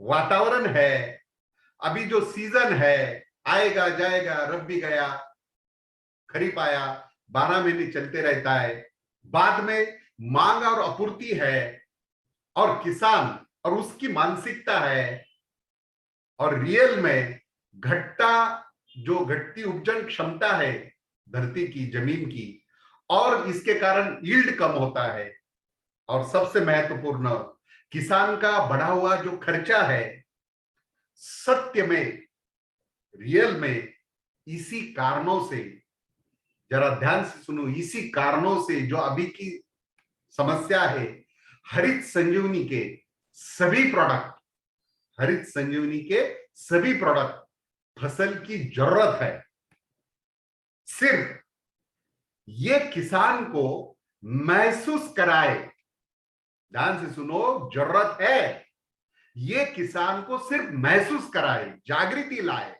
वातावरण है, अभी जो सीजन है, आएगा जाएगा, रबी गया खरीफ आया, 12 महीने चलते रहता है। बाद में मांग और आपूर्ति है, और किसान और उसकी मानसिकता है, और रियल में घटता जो घटती उपजन क्षमता है धरती की, जमीन की, और इसके कारण यील्ड कम होता है। और सबसे महत्वपूर्ण, किसान का बढ़ा हुआ जो खर्चा है, सत्य में, रियल में, इसी कारणों से, जरा ध्यान से सुनो, इसी कारणों से जो अभी की समस्या है, हरित संजीवनी के सभी प्रोडक्ट, हरित संजीवनी के सभी प्रोडक्ट फसल की जरूरत है। सिर्फ ये किसान को महसूस कराए, ध्यान से सुनो, जरूरत है, ये किसान को सिर्फ महसूस कराए, जागृति लाए,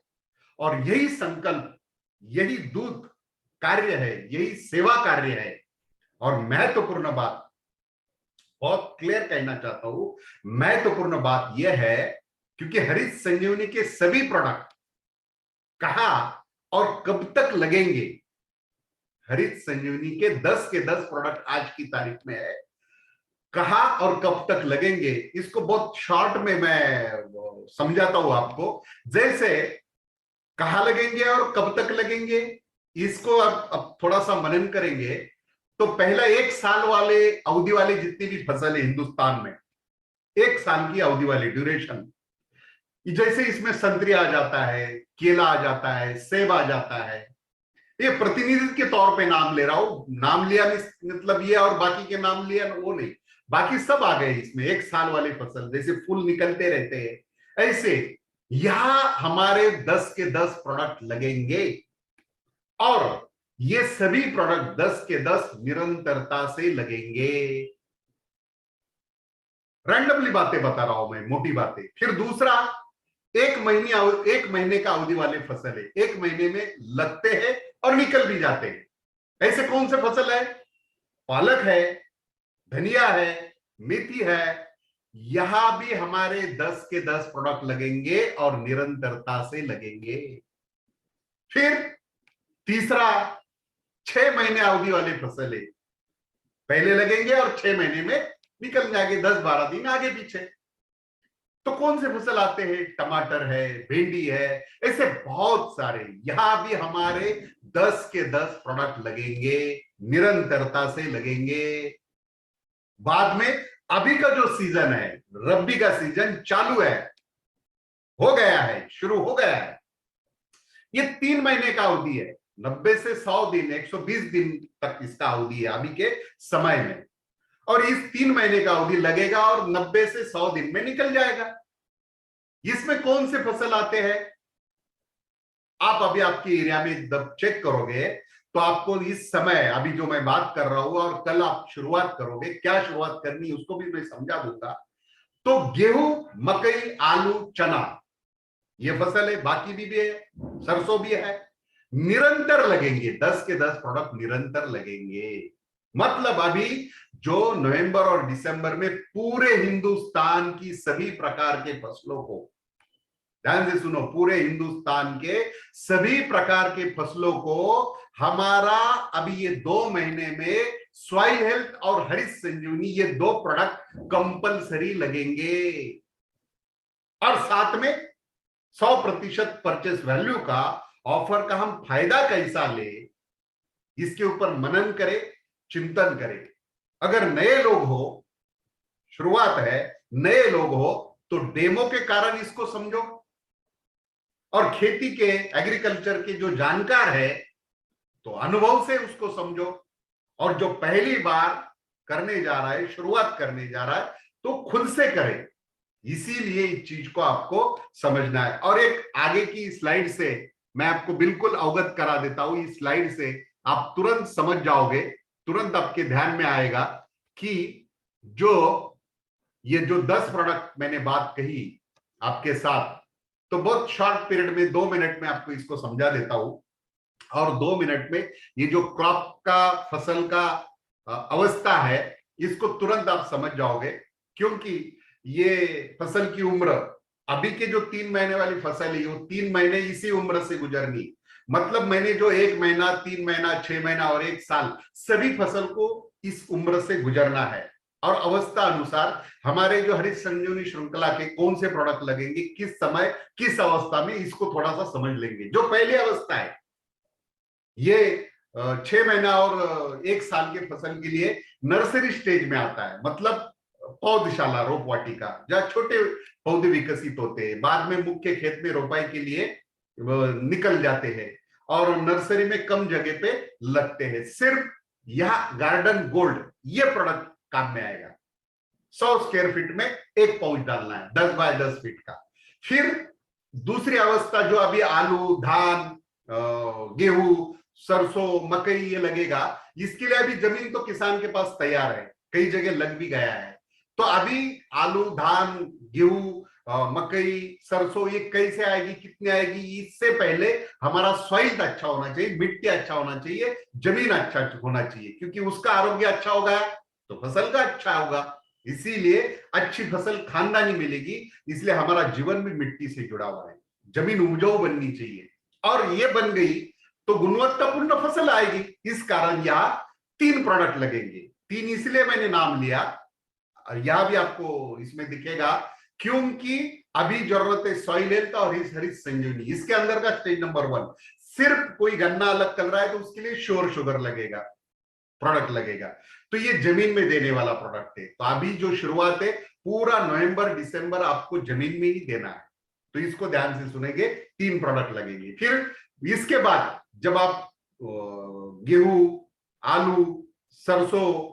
और यही संकल्प, यही दूत कार्य है, यही सेवा कार्य है। और महत्वपूर्ण बात, बहुत क्लियर कहना चाहता हूं, महत्वपूर्ण बात यह है, क्योंकि हरित संजीवनी के सभी प्रोडक्ट कहां और कब तक लगेंगे, हरित संजीवनी के 10 के 10 प्रोडक्ट आज की तारीख में है, कहां और कब तक लगेंगे, इसको बहुत शॉर्ट में मैं समझाता हूं आपको। जैसे कहां लगेंगे और कब तक लगेंगे, इसको अब थोड़ा सा मनन करेंगे। तो पहला 1 साल वाले अवधि वाली जितनी भी फसल है हिंदुस्तान में, 1 साल की अवधि वाली ड्यूरेशन, जैसे इसमें संतरी आ जाता है, केला आ जाता है, सेब आ जाता है, ये प्रतिनिधित्व के तौर पे नाम ले रहा हूं, नाम लिया मतलब ये और बाकी के नाम लिया वो नहीं, बाकी सब आ गए इसमें। 1 साल वाली फसल, जैसे फूल निकलते रहते हैं, ऐसे यहां हमारे 10 के 10 प्रोडक्ट लगेंगे, और ये सभी प्रोडक्ट 10 के 10 निरंतरता से लगेंगे। रैंडमली बातें बता रहा हूं मैं, मोटी बातें। फिर दूसरा, 1 महीने का अवधि वाले फसल है, 1 महीने में लगते हैं और निकल भी जाते हैं। ऐसे कौन से फसल है? पालक है, धनिया है, मेथी है, यहां भी हमारे 10 के 10 प्रोडक्ट लगेंगे और निरंतरता से लगेंगे। फिर तीसरा, 6 महीने अवधि वाले फसल है, पहले लगेंगे और 6 महीने में निकल जाएंगे, 10-12 दिन आगे पीछे। तो कौन से फसल आते हैं? टमाटर है, भिंडी है, ऐसे बहुत सारे, यहां भी हमारे 10 के 10 प्रोडक्ट लगेंगे, निरंतरता से लगेंगे। बाद में अभी का जो सीजन है, रबी का सीजन चालू है, हो गया है, शुरू हो गया है। ये 3 महीने का अवधि है, 90 से 100 दिन, 120 दिन तक इसका अवधि है अभी के समय में। और इस 3 महीने का अवधि लगेगा और 90 से 100 दिन में निकल जाएगा। इसमें कौन से फसल आते हैं? आप अभी आपके एरिया में जब चेक करोगे तो आपको इस समय, अभी जो मैं बात कर रहा हूं, और कल आप शुरुआत करोगे, क्या शुरुआत करनी उसको भी मैं समझा दूंगा। तो गेहूं, मकई, आलू, चना, ये फसल है, बाकी भी है, सरसों भी है, निरंतर लगेंगे, 10 के 10 प्रोडक्ट निरंतर लगेंगे। मतलब अभी जो नवंबर और दिसंबर में पूरे हिंदुस्तान की सभी प्रकार के फसलों को, ध्यान से सुनो, पूरे हिंदुस्तान के सभी प्रकार के फसलों को हमारा अभी ये 2 महीने में सॉइल हेल्थ और हरित संजीवनी, ये 2 प्रोडक्ट कंपलसरी लगेंगे। और साथ में 100% परचेस वैल्यू का ऑफर का हम फायदा कैसा ले, इसके ऊपर मनन करें, चिंतन करें। अगर नए लोग हो, शुरुआत है, नए लोग हो, तो डेमो के कारण इसको समझो, और खेती के, एग्रीकल्चर के जो जानकार है तो अनुभव से उसको समझो, और जो पहली बार करने जा रहा है, शुरुआत करने जा रहा है, तो खुद से करे। इसीलिए इस चीज को आपको समझना है। और एक आगे की स्लाइड से मैं आपको बिल्कुल अवगत करा देता हूं, इस स्लाइड से आप तुरंत समझ जाओगे, तुरंत आपके ध्यान में आएगा कि ये जो 10 प्रोडक्ट मैंने बात कही आपके साथ, तो बहुत शॉर्ट पीरियड में 2 मिनट में आपको इसको समझा देता हूं। और 2 मिनट में ये जो क्रॉप का, फसल का अवस्था है, इसको तुरंत आप समझ जाओगे, क्योंकि ये फसल की उम्र अभी के जो 3 महीने वाली फसल है वो 3 महीने इसी उम्र से गुजरनी, मतलब मैंने जो 1 महीना, 3 महीना, 6 महीना और 1 साल सभी फसल को इस उम्र से गुजरना है। और अवस्था अनुसार हमारे जो हरित संजीवनी श्रृंखला के कौन से प्रोडक्ट लगेंगे, किस समय, किस अवस्था में, इसको थोड़ा सा समझ लेंगे। जो पहली अवस्था है ये 6 महीना और 1 साल के फसल के लिए नर्सरी स्टेज में आता है, मतलब पौधशाला, रोप वाटिका, जहां छोटे पौधे विकसित होते हैं, बाद में मुख्य खेत में रोपाई के लिए निकल जाते हैं और नर्सरी में कम जगह पे लगते हैं। सिर्फ यह गार्डन गोल्ड ये प्रोडक्ट काम में आएगा। 100 स्क्वायर फीट में एक पाउच डालना है, 10 बाय 10 फीट का। फिर दूसरी अवस्था जो अभी आलू, धान, गेहूं, सरसों, मकई ये लगेगा, इसके लिए अभी जमीन तो किसान के पास तैयार है, कई जगह लग भी गया है। तो अभी आलू, धान, गेहूं, मकई, सरसों ये कैसे आएगी, कितनी आएगी, इससे पहले हमारा सॉइल अच्छा होना चाहिए, मिट्टी अच्छा होना चाहिए, जमीन अच्छा होना चाहिए, क्योंकि उसका आरोग्य अच्छा होगा तो फसल का अच्छा होगा। इसीलिए अच्छी फसल खानदानी मिलेगी, इसलिए हमारा जीवन भी मिट्टी से जुड़ा हुआ है, जमीन उपजाऊ बननी चाहिए। और ये बन गई तो गुणवत्तापूर्ण फसल आएगी। इस कारण यहां 3 प्रोडक्ट लगेंगे। 3 इसलिए मैंने नाम लिया, यह भी आपको इसमें दिखेगा, क्योंकि अभी जरूरत है सॉइल हेल्थ और हरित संजीवनी। इसके अंदर का स्टेज नंबर 1, सिर्फ कोई गन्ना अलग कर रहा है तो उसके लिए श्योर शुगर लगेगा, प्रोडक्ट लगेगा, तो ये जमीन में देने वाला प्रोडक्ट है। तो अभी जो शुरुआत है पूरा नवंबर दिसंबर आपको जमीन में ही देना है, तो इसको ध्यान से सुनेंगे। 3 प्रोडक्ट लगेंगे। फिर इसके बाद जब आप गेहूं, आलू, सरसों,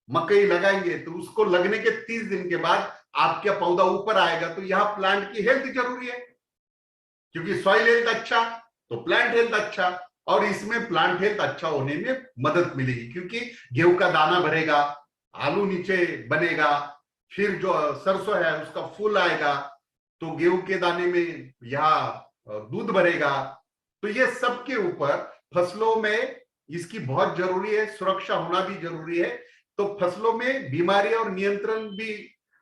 मकई लगाएंगे तो उसको लगने के 30 दिन के बाद आपका पौधा ऊपर आएगा, तो यहां प्लांट की हेल्थ जरूरी है, क्योंकि सॉइल हेल्थ अच्छा तो प्लांट हेल्थ अच्छा, और इसमें प्लांट हेल्थ अच्छा होने में मदद मिलेगी, क्योंकि गेहूं का दाना भरेगा, आलू नीचे बनेगा, फिर जो सरसों है उसका फूल आएगा, तो गेहूं के दाने में यहाँ दूध भरेगा। तो ये सबके ऊपर फसलों में इसकी बहुत जरूरी है, सुरक्षा होना भी जरूरी है। तो फसलों में बीमारी और नियंत्रण भी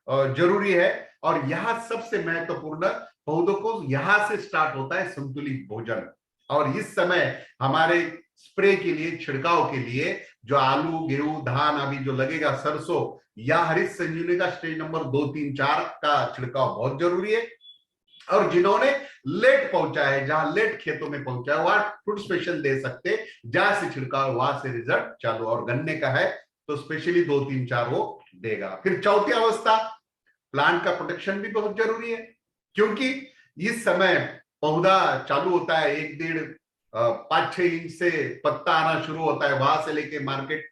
जरूरी है। और यहाँ सबसे महत्वपूर्ण, पौधों को यहां से स्टार्ट होता है संतुलित भोजन। और इस समय हमारे स्प्रे के लिए, छिड़काव के लिए जो आलू, गेहूं, धान अभी जो लगेगा, सरसों, या हरित संजीवनी का स्टेज नंबर 2, 3, 4 का छिड़काव बहुत जरूरी है। और जिन्होंने लेट पहुंचा है, जहां लेट खेतों में पहुंचा है, वहां फ्रूट स्पेशल दे सकते, जहां से छिड़काव वहां से रिजल्ट चालू। और गन्ने का है तो स्पेशली 2, 3, 4 वो देगा। फिर चौथी अवस्था, प्लांट का प्रोटेक्शन भी बहुत जरूरी है, क्योंकि इस समय पौधा चालू होता है, 1, 1.5, 5, 6 इंच से पत्ता आना शुरू होता है, वहां से लेके मार्केट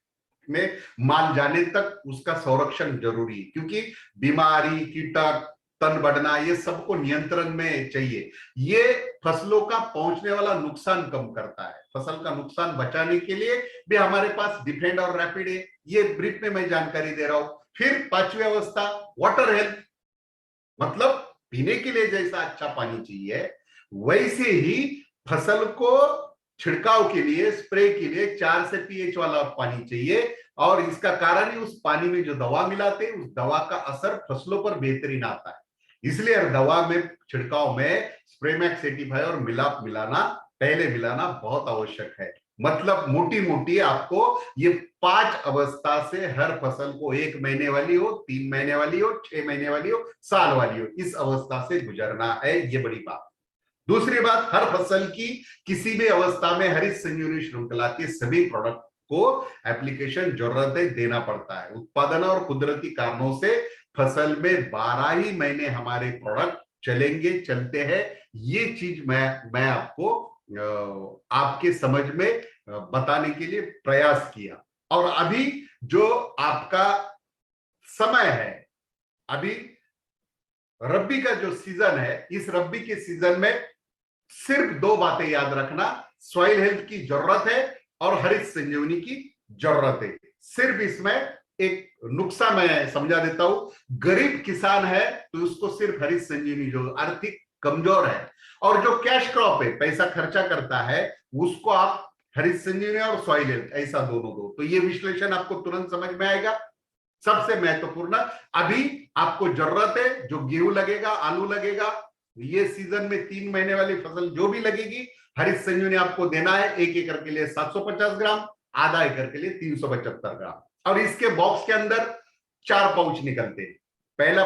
में माल जाने तक उसका संरक्षण जरूरी है, क्योंकि बीमारी, कीटक, तन बढ़ना, ये सबको नियंत्रण में चाहिए। ये फसलों का पहुंचने वाला नुकसान कम करता है। फसल का नुकसान बचाने के लिए भी हमारे पास डिफेंड और रैपिड है, ये ब्रीफ में मैं जानकारी दे रहा हूं। फिर 5वीं अवस्था, वाटर हेल्थ, मतलब पीने के लिए जैसा अच्छा पानी चाहिए, वैसे ही फसल को छिड़काव के लिए, स्प्रे के लिए 4 से पीएच वाला पानी चाहिए। और इसका कारण ही उस पानी में जो दवा मिलाते हैं, उस दवा का असर फसलों पर बेहतरीन आता है। इसलिए दवा में, छिड़काव में स्प्रेमैक्स 85 और मिलाप मिलाना, पहले मिलाना बहुत आवश्यक है। मतलब मोटी मोटी आपको ये 5 अवस्था से हर फसल को 1 महीने वाली हो, 3 महीने वाली हो, 6 महीने वाली हो, साल वाली हो, इस अवस्था से गुजरना है। ये बड़ी बात। दूसरी बात, हर फसल की किसी भी अवस्था में हरित संजीवनी श्रृंखला के सभी प्रोडक्ट को एप्लीकेशन जरूरत है, देना पड़ता है। उत्पादन और कुदरती कारणों से फसल में 12 ही महीने हमारे प्रोडक्ट चलेंगे, चलते हैं। ये चीज मैं आपको आपके समझ में बताने के लिए प्रयास किया। और अभी जो आपका समय है, अभी रब्बी का जो सीजन है, इस रब्बी के सीजन में सिर्फ 2 बातें याद रखना, सॉइल हेल्थ की जरूरत है और हरित संजीवनी की जरूरत है। सिर्फ इसमें एक नुक्सा मैं समझा देता हूं, गरीब किसान है तो उसको सिर्फ हरित संजीवनी, जो आर्थिक कमजोर है और जो कैश क्रॉप है, पैसा खर्चा करता है, उसको आप हरित संजीवनी और सॉइल हेल्थ ऐसा दोनों दो, तो ये विश्लेषण आपको तुरंत समझ में आएगा। सबसे महत्वपूर्ण। अभी आपको जरूरत है, जो गेहूं लगेगा, आलू लगेगा, ये सीजन में 3 महीने वाली फसल जो भी लगेगी, हरित संजीवनी आपको देना है 1 एकड़ के लिए 750 ग्राम, आधा एकड़ के लिए 375 ग्राम। और इसके बॉक्स के अंदर 4 पाउच निकलते हैं। पहला